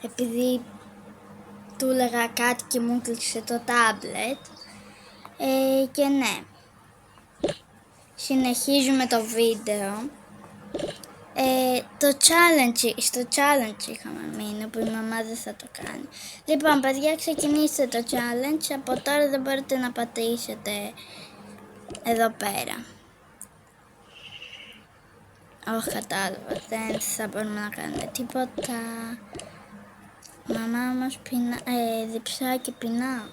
επειδή του έλεγα κάτι και μου κλείσε το τάμπλετ. Και ναι, συνεχίζουμε το βίντεο. Στο challenge είχαμε μείνει, που η μαμά δεν θα το κάνει. Λοιπόν, παιδιά, ξεκινήστε το challenge. Από τώρα δεν μπορείτε να πατήσετε εδώ πέρα. Όχι, κατάλαβα, δεν θα μπορούμε να κάνουμε τίποτα. Μαμά όμως διψάκι πεινά.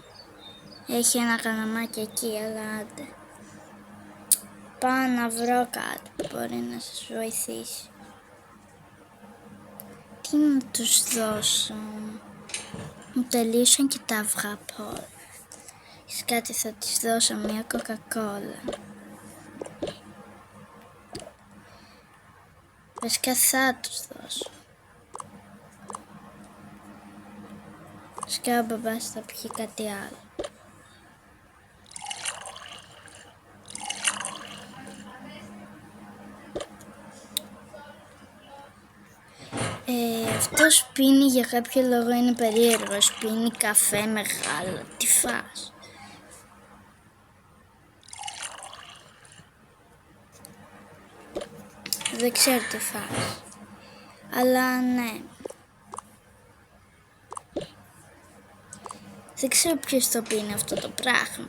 Έχει ένα καναμάκι εκεί, αλλά άντε. Πάω να βρω κάτι που μπορεί να σας βοηθήσει. Τι να τους δώσω? Μου τελείωσαν και τα αυγά πολλά. Κάτι θα της δώσω, μια κοκακόλα. Βασικά θα τους δώσω. Βασικά ο μπαμπάς θα πιει κάτι άλλο. Αυτός πίνει, για κάποιο λόγο είναι περίεργος. Πίνει καφέ μεγάλο. Τι φας? Δεν ξέρω τι φας. Αλλά ναι. Δεν ξέρω ποιος το πίνει αυτό το πράγμα.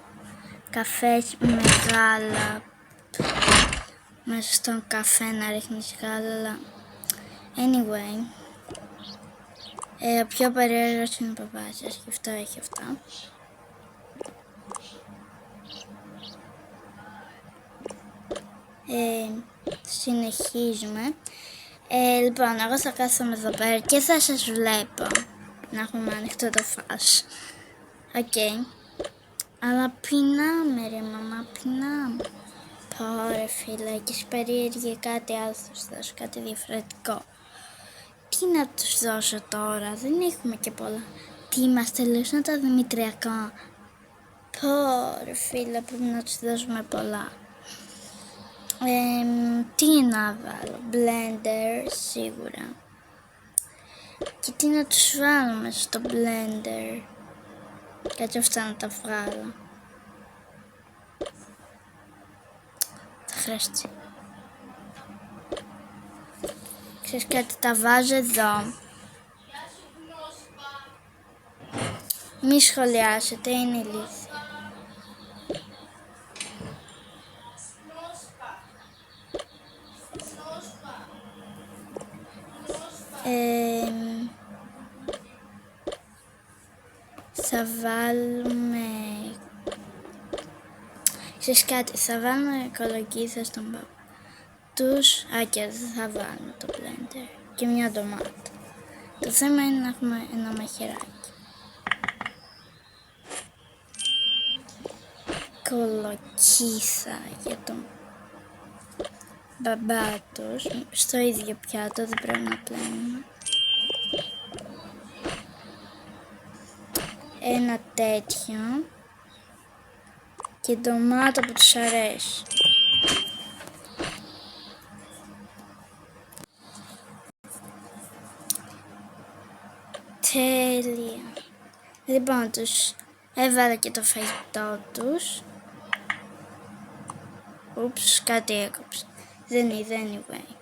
Καφέ μεγάλα. Μέσα στον καφέ να ρίχνεις γάλα. Anyway. Ο πιο περίεργος είναι ο παπάς σας, γι' αυτό έχει αυτά. Συνεχίζουμε. Λοιπόν, εγώ θα κάθομαι εδώ πέρα και θα σας βλέπω. Να έχουμε ανοιχτό το φως. Οκ. Αλλά πεινάμε ρε μαμά, πεινάμε. Πω ρε φίλε, έχεις περίεργη κάτι άλλο, θα σου δώσω κάτι διαφορετικό. Τι να τους δώσω τώρα, δεν έχουμε και πολλά. Τι μας τελείωσαν τα δημητριακά. Πω ρε φίλε, πρέπει να τους δώσουμε πολλά. Τι να βάλω, blender σίγουρα. Και τι να τους βάλουμε στο blender. Κάτσε αυτά να τα βγάλω. Θα χρειαστεί. Ξέρεις κάτι, τα βάζω εδώ. Μη σχολιάσετε, είναι ηλίθεια. Θα βάλουμε... Ξέρεις κάτι, θα βάλουμε κολοκύθα στον παπά τους. Και δεν θα βάλουμε το blender και μια ντομάτα. Το θέμα είναι να έχουμε ένα μαχαιράκι. Κολοκύθα για τον μπαμπά τους. Στο ίδιο πιάτο, δεν πρέπει να πλένουμε. Ένα τέτοιο. Και ντομάτα που τους αρέσει. Τέλεια. Λοιπόν, τους έβαλα και το φαγητό τους. Ούψ, κάτι έκοψε. Δεν είδε, anyway.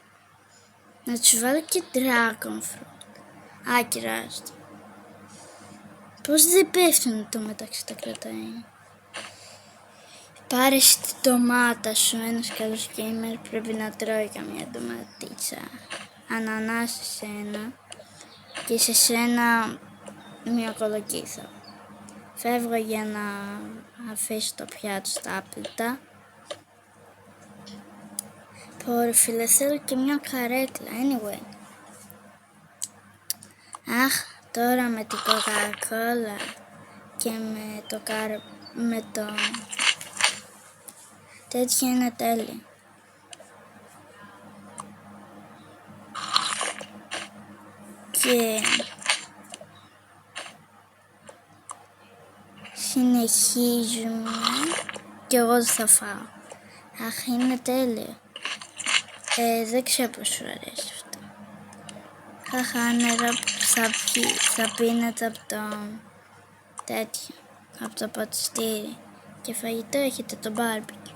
Να τους βάλω και dragon fruit. Κυράστο. Πώς δεν πέφτουν το μεταξύ τα κρατάει. Πάρε τη ντομάτα σου, ένας καλός gamer πρέπει να τρώει καμιά ντοματίτσα. Ανανάσει σε ένα και σε σένα μια κολοκύθα. Φεύγω για να αφήσω το πιάτο στα άπλυτα. Πω φίλε, θέλω και μια καρέκλα, anyway. Τώρα με την κοκακόλα και με το τέτοιο είναι τέλειο. Και συνεχίζουμε και εγώ δεν θα φάω. Είναι τέλειο. Δεν ξέρω πώς σου αρέσει αυτό. Χαχά, νερό που θα πίνετε από το τέτοιο, από το ποτιστήρι. Και φαγητό έχετε το μπάρμπεκι.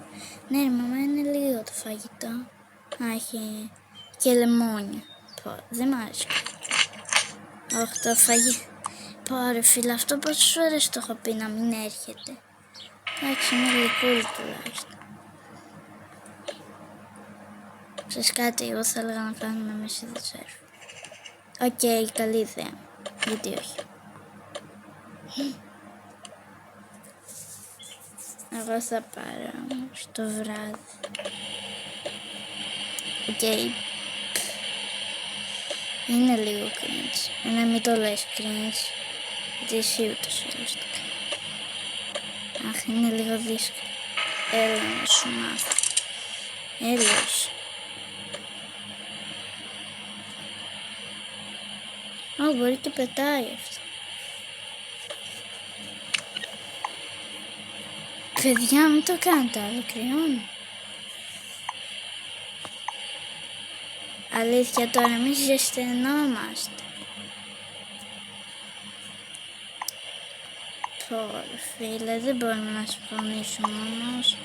Ναι, ρε μαμά, είναι λίγο το φαγητό. Α, έχει και λεμόνια. Δεν μ' άρεσε. Όχι, το φαγητό. Πω ρε φίλε, αυτό πόσες φορές το έχω πει να μην έρχεται. Εντάξει, είναι γλυκούλη τουλάχιστον. Ξέρεις κάτι, εγώ θα έλεγα να κάνουμε μέση δεσέρβ. Οκ, καλή ιδέα. Γιατί όχι. Εγώ θα πάρω στο βράδυ. Οκ. Είναι λίγο cringe. Να μην το λες cringe. Γιατί εσύ ούτως ή άλλως το κάνεις. Αχ, είναι λίγο δύσκολο. Έλα να σου μάθω. Έλεος. Ω, μπορεί και πετάει αυτό. Παιδιά, μην το κάνετε άλλο, κρυώνει. Αλήθεια τώρα, εμείς ζεσθενόμαστε. Πω, φίλε, δεν μπορούμε να συμφωνήσουμε όμως.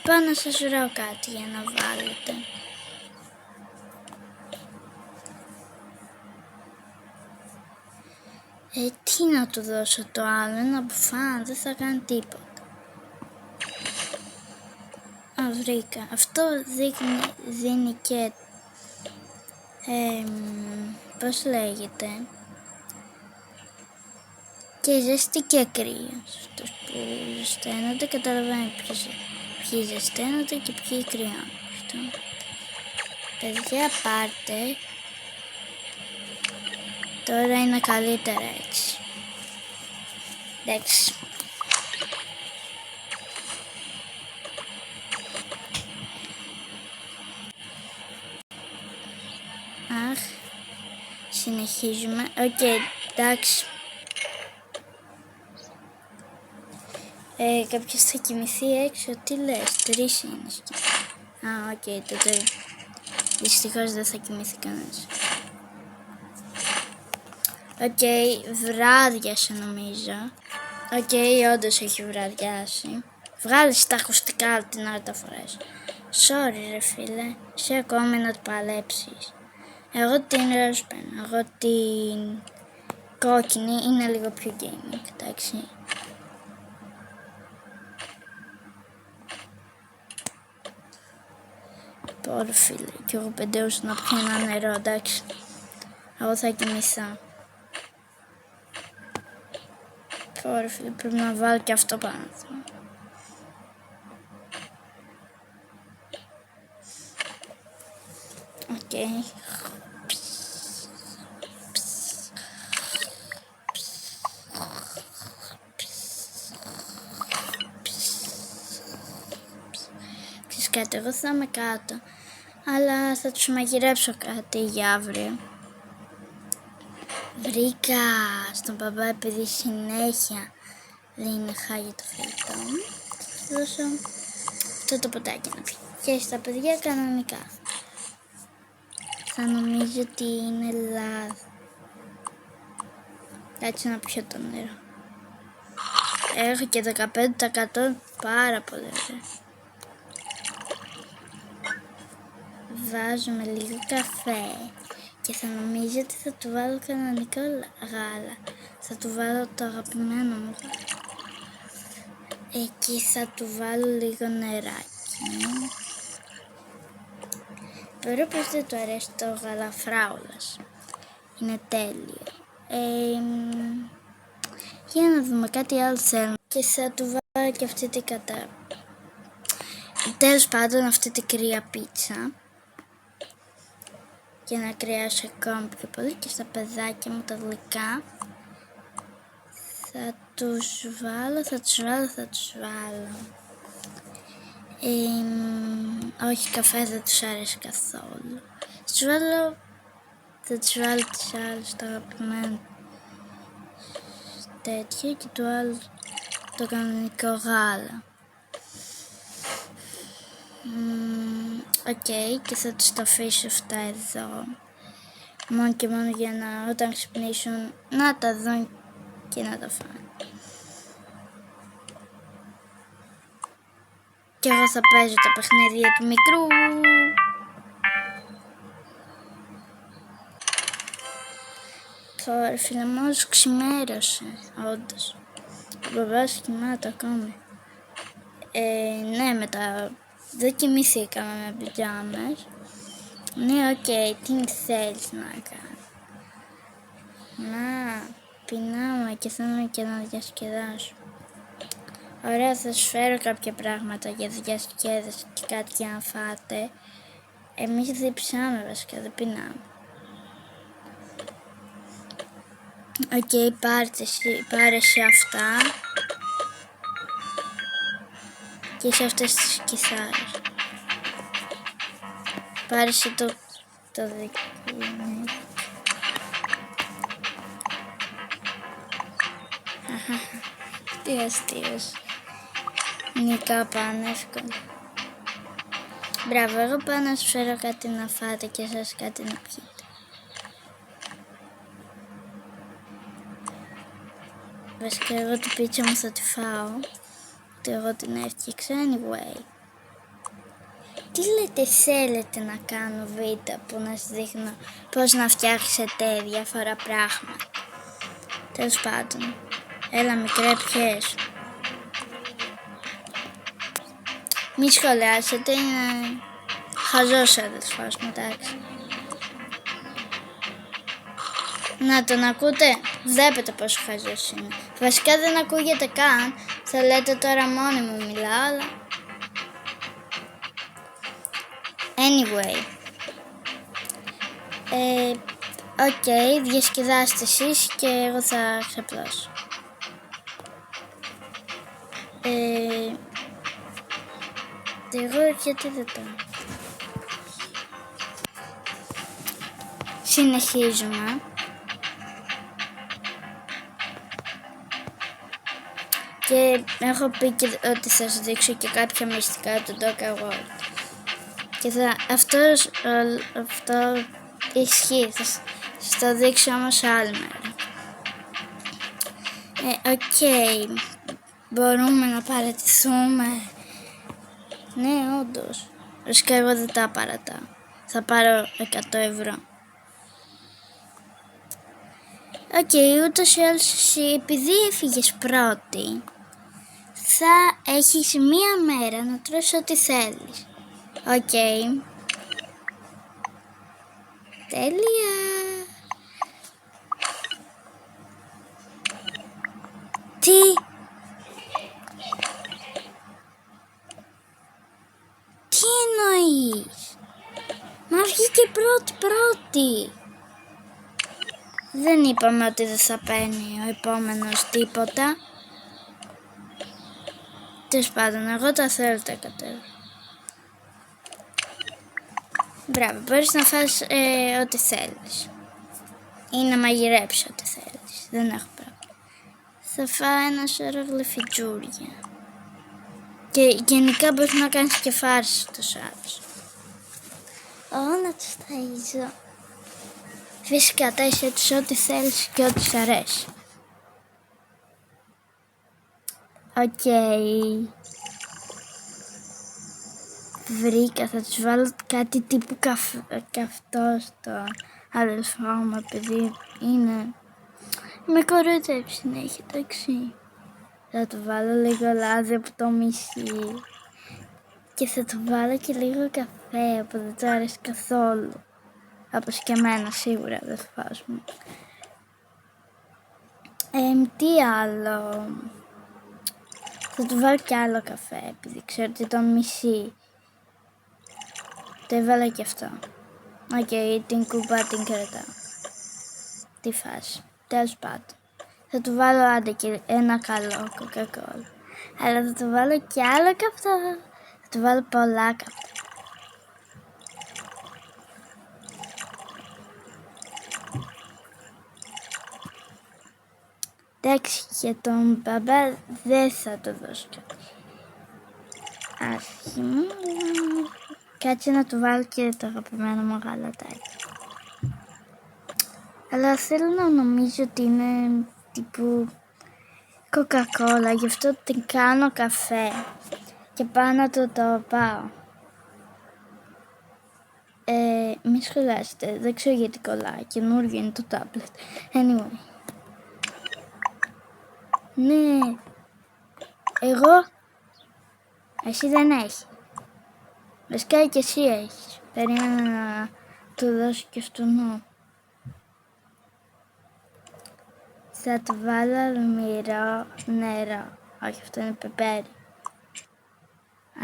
Πάω να σας βρω κάτι για να βάλετε. Τι να του δώσω το άλλο, ένα μπουφάν, δεν θα κάνει τίποτα. Βρήκα. Αυτό δίνει και πώς λέγεται, και ζέστη και κρύο. Αυτούς που ζεσταίνονται καταλαβαίνουν ποιοι ζεσταίνονται και ποιοι κρυώνουν. Παιδιά, πάρτε. Τώρα είναι καλύτερα έτσι. Εντάξει. Αχ, συνεχίζουμε. Οκ, εντάξει. Κάποιος θα κοιμηθεί έξω, τι λες, 3 είναι. Οκ, τότε δυστυχώς δεν θα κοιμηθεί κανένας. Οκ, βράδιασε νομίζω. Οκ, όντως έχει βραδιάσει. Βγάλε τα ακουστικά την ώρα τα φορές. Sorry ρε φίλε, εσύ ακόμη να το παλέψεις. Εγώ την ροζ παίρνω, εγώ την κόκκινη είναι λίγο πιο gaming, εντάξει. Πω ρε φίλε, κι εγώ 5 ώρες να πιω ένα νερό, εντάξει. Εγώ θα κοιμηθώ. Πω ρε φίλε, πρέπει να βάλω και αυτό πάνω. Οκ. Ξέρεις κάτι, εγώ θα είμαι κάτω, αλλά θα τους μαγειρέψω κάτι για αύριο. Βρήκα στον μπαμπά, επειδή συνέχεια δίνει χάγι το φαγητό μου, θα δώσω αυτό το ποτάκι να πιει. Και στα παιδιά κανονικά. Θα νομίζω ότι είναι λάδι. Κάτσε να πιω το νερό. Έχω και 15%, πάρα πολύ ωραία. Βάζουμε λίγο καφέ και θα νομίζω ότι θα του βάλω κανονικό γάλα. Θα του βάλω το αγαπημένο μου γάλα. Εκεί θα του βάλω λίγο νεράκι. Pero πως δεν του αρέσει το γαλαφράουλας. Είναι τέλειο. Για να δούμε κάτι άλλο θέλουμε. Και θα του βάλω και αυτή την τέλος πάντων αυτή την κρύα πίτσα. Και να κρυάσω ακόμα πιο πολύ. Και στα παιδάκια μου τα γλυκά θα τους βάλω. Όχι, καφέ δεν τους αρέσει καθόλου. Θα τους βάλω τις άλλες το αγαπημένο τέτοιο και το άλλο το κανονικό γάλα. Οκ, και θα τους τα αφήσω αυτά εδώ. Μόνο και μόνο για να όταν ξυπνήσουν να τα δουν και να τα φάνε. Και εγώ θα παίζω τα παιχνίδια του μικρού. Τώρα φίλε μου όλος ξημέρωσε, όντως. Ο μπαμπάς κοιμάται ακόμη. Ναι, μετά δεν κοιμηθήκαμε με πιτζάμες. Ναι, οκ, τι θέλεις να κάνω? Να, πεινάμε και θέλουμε και να διασκεδάσουμε. Ωραία, θα σου φέρω κάποια πράγματα για διασκέδαση και κάτι για να φάτε. Εμείς διψάμε βασικά, δεν πεινάμε. Οκ, πάρε εσύ αυτά. Και σε αυτές τις κιθάρες. Πάρε εσύ το δικό. Τι αστείος. Νικά πάνε εύκολα. Μπράβο, εγώ πάω να σου φέρω κάτι να φάτε και εσάς κάτι να πιείτε. Βασικά εγώ την πίτσα μου θα τη φάω. ότι εγώ την έφτιαξα anyway. Τι λέτε, θέλετε να κάνω βίντεο που να σας δείχνω πώς να φτιάξετε διάφορα πράγματα? Τέλος πάντων, έλα μικρέ πιες. Μη σχολιάσετε, είναι χαζός αδελφός μου, εντάξει. Να τον ακούτε, βλέπετε πόσο χαζός είναι. Βασικά δεν ακούγεται καν, θα λέτε τώρα μόνη μου μιλάω, αλλά... Anyway. Οκ, διασκεδάστε εσείς και εγώ θα ξαπλώσω. Εγώ γιατί δεν το... Συνεχίζουμε. Και έχω πει και ότι θα σας δείξω και κάποια μυστικά του Dog Award. Και αυτό ισχύει, θα σας το δείξω όμως άλλη μέρα. Οκ, μπορούμε να παρατηθούμε. Ναι, όντως. Βασικά εγώ δεν τα παρατάω. Θα πάρω 100 ευρώ. Οκ, ούτως ή άλλως εσύ, επειδή έφυγες πρώτη, θα έχεις μία μέρα να τρως ό,τι θέλεις. Οκ. Τέλεια. Τι? Τι εννοείς? Μα βγήκε πρώτη. Δεν είπαμε ότι δεν θα παίρνει ο επόμενος τίποτα. Τέλος πάντων, εγώ τα θέλω τα 100 ευρώ. Μπράβο, μπορείς να φας ό,τι θέλεις. Ή να μαγειρέψεις ό,τι θέλεις. Δεν έχω πρόβλημα. Θα φάω ένα σωρό γλυφιτζούρια. Και γενικά μπορείς να κάνεις και φάρση τους άλλους. Να τους ταΐζω. Φυσικά ταΐζω τους ό,τι θέλεις και ό,τι σου αρέσει. Οκ. Βρήκα, θα τους βάλω κάτι τύπου καυτό στο αδελφό μου, επειδή είναι... Με κοροϊδεύει συνέχεια, εντάξει. Θα του βάλω λίγο λάδι από το μισή και θα του βάλω και λίγο καφέ που δεν του αρέσει καθόλου. Όπως και εμένα σίγουρα, αδελφός μου. Τι άλλο... Θα του βάλω κι άλλο καφέ, επειδή ξέρω ότι τον μισεί. Το έβαλα και αυτό. Οκ, την κουμπά την κρατάω. Τι φάση. Τέλος πάντων. Θα του βάλω άντε και ένα καλό κοκακόλα. Αλλά θα του βάλω κι άλλο καυτό. Θα του βάλω πολλά καυτά. Εντάξει, για τον μπαμπά δεν θα το δώσω κάτι. Άσχημα. Κάτσε να του βάλω και το αγαπημένο μου γαλατάκι. Αλλά θέλω να νομίζω ότι είναι τύπου κοκακόλα, γι' αυτό την κάνω καφέ και πάνω του το πάω. Μη σχολιάσετε, δεν ξέρω γιατί κολλάει, καινούργιο είναι το tablet. Anyway. Ναι, εγώ, εσύ δεν έχει. Βασικά και εσύ έχεις. Περίμενα να του δώσω και αυτό Θα του βάλω αλμυρό νερό. Όχι, αυτό είναι πεπέρι.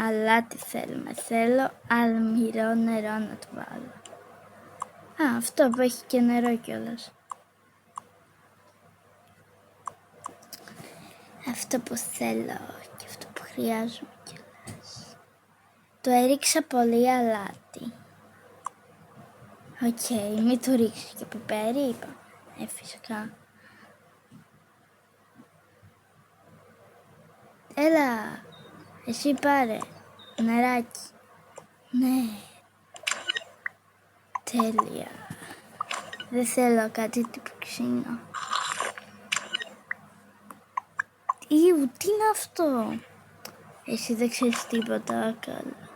Αλλά τι θέλουμε. Θέλω αλμυρό νερό να του βάλω. Α, αυτό που έχει και νερό κιόλας. Αυτό που θέλω και αυτό που χρειάζομαι κιόλας. Το έριξα πολύ αλάτι. Οκ, μην του ρίξεις και πεπέρι, είπα. Φυσικά. Έλα, εσύ πάρε νεράκι. Ναι. Τέλεια. Δεν θέλω κάτι τύπου ξύνο. Ιου, τι είναι αυτό. Εσύ δεν ξέρεις τίποτα, καλά.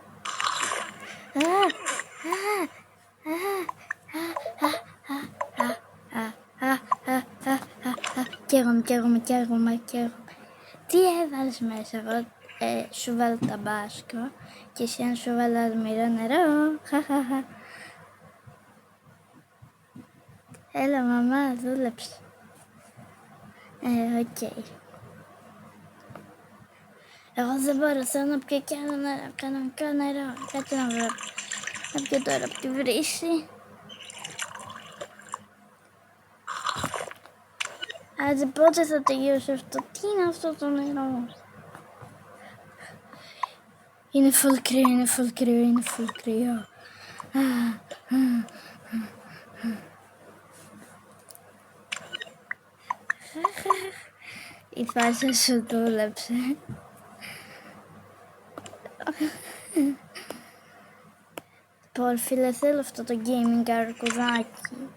Καίγομαι. Τι έβαλες μέσα, εγώ σου βάλω ταμπάσκο και εσύ σου βάλω αλμυρό νερό. Έλα μαμά, δούλεψε. Οκ. Εγώ δεν μπορώ, θέλω να πιω κι άλλο νερό, κανονικό νερό. Κάτσε να βρω. Να πιω τώρα από τη βρύση. Άντε πότε θα τελειώσει αυτό, τι είναι αυτό το νερό. Είναι full κρύο. Η φάση σου δούλεψε. Πω φίλε, θέλω αυτό το gaming αρκουδάκι.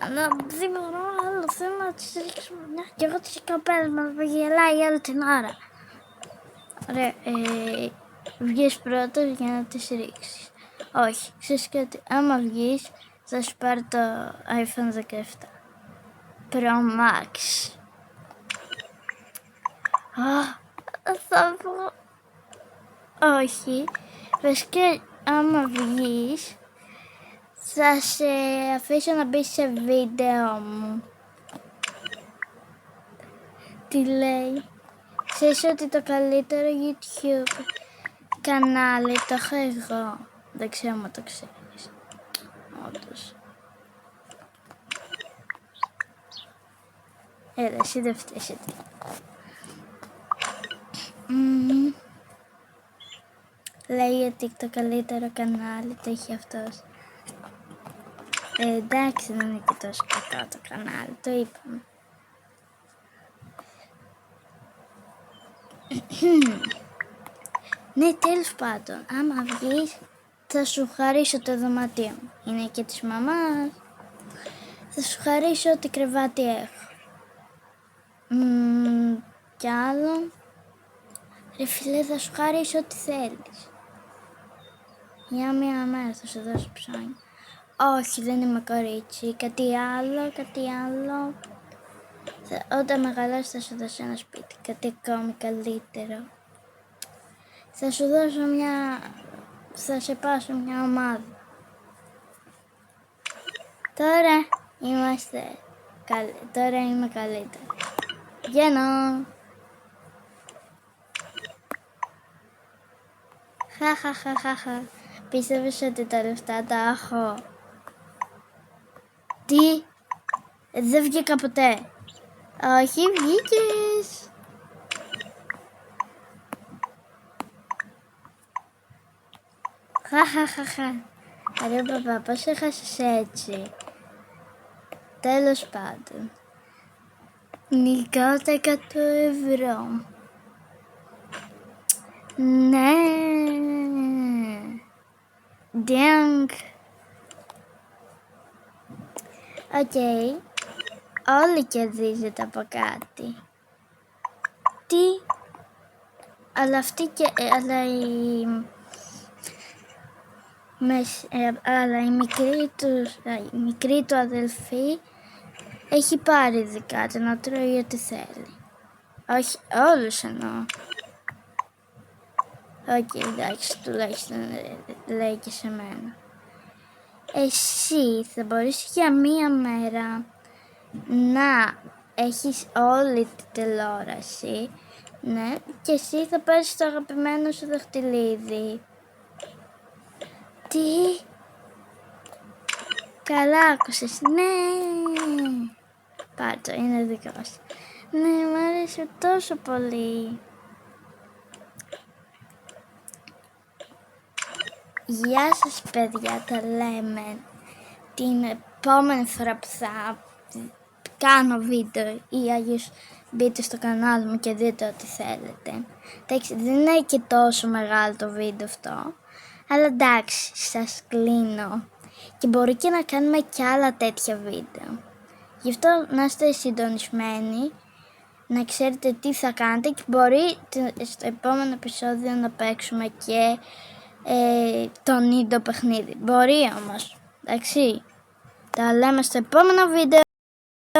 Αλλά δεν μπορώ άλλο, θέλω να τις ρίξουμε μια και εγώ τις κοπέλες μας γελάει όλη την ώρα. Ωραία, βγες πρώτος για να τις ρίξεις. Όχι, ξέρεις κάτι, άμα βγεις θα σου πάρει το iPhone 17 Pro Max. Θα βγω. Όχι, βασικά άμα βγεις θα σε αφήσω να μπεις σε βίντεο μου. Τι λέει. Ξέρεις ότι το καλύτερο YouTube κανάλι το έχω εγώ. Δεν ξέρω αν το ξέρεις. Όντως. Έλα, εσύ δεν φταίς. Λέει ότι το καλύτερο κανάλι το έχει αυτός. Εντάξει, δεν είναι και τόσο κακό το κανάλι, το είπαμε. Ναι, τέλος πάντων, άμα βγεις θα σου χαρίσω το δωμάτιο μου. Είναι και της μαμάς. Θα σου χαρίσω ό,τι κρεβάτι έχω. Κι άλλο. Ρε φίλε, θα σου χαρίσω ό,τι θέλεις. Για μία μέρα θα σου δώσω ψώνια. Όχι, δεν είμαι κορίτσι. Κάτι άλλο. Όταν μεγαλώσεις θα σου δώσω ένα σπίτι. Κάτι ακόμη καλύτερο. Θα σου δώσω θα σε πάω σε μια ομάδα. Τώρα είμαι καλύτερη. Βγαίνω. Χαχαχαχαχα. Πίστευες ότι τα λεφτά τα έχω. Τι. Δεν βγήκα ποτέ. Όχι, βγήκες. Χαχαχαχα. Ρε παπά, πώς έχασες έτσι. Τέλος πάντων. Νικάω τα 100 ευρώ. Ναι. Διάνγκ. Οκ. Όλοι κερδίζετε από κάτι. Τι? Αλλά αλλά η μικρή του αδελφή έχει πάρει δικά του να τρώει ό,τι θέλει. Όχι, όλους εννοώ. Οκ, εντάξει, τουλάχιστον λέει και σε μένα. Εσύ θα μπορείς για μία μέρα να έχεις όλη τη τηλεόραση, ναι, και εσύ θα πάρεις το αγαπημένο σου δαχτυλίδι. Τι? Καλά άκουσες, ναι. Πάρ' το, είναι δικό σου. Ναι, μου άρεσε τόσο πολύ. Γεια σας παιδιά, τα λέμε την επόμενη φορά που θα κάνω βίντεο ή αλλιώς μπείτε στο κανάλι μου και δείτε ό,τι θέλετε. Εντάξει, δεν είναι και τόσο μεγάλο το βίντεο αυτό, αλλά εντάξει, σας κλείνω και μπορεί και να κάνουμε και άλλα τέτοια βίντεο. Γι' αυτό να είστε συντονισμένοι, να ξέρετε τι θα κάνετε και μπορεί στο επόμενο επεισόδιο να παίξουμε και το νίντο παιχνίδι. Μπορεί όμως, εντάξει, τα λέμε στο επόμενο βίντεο.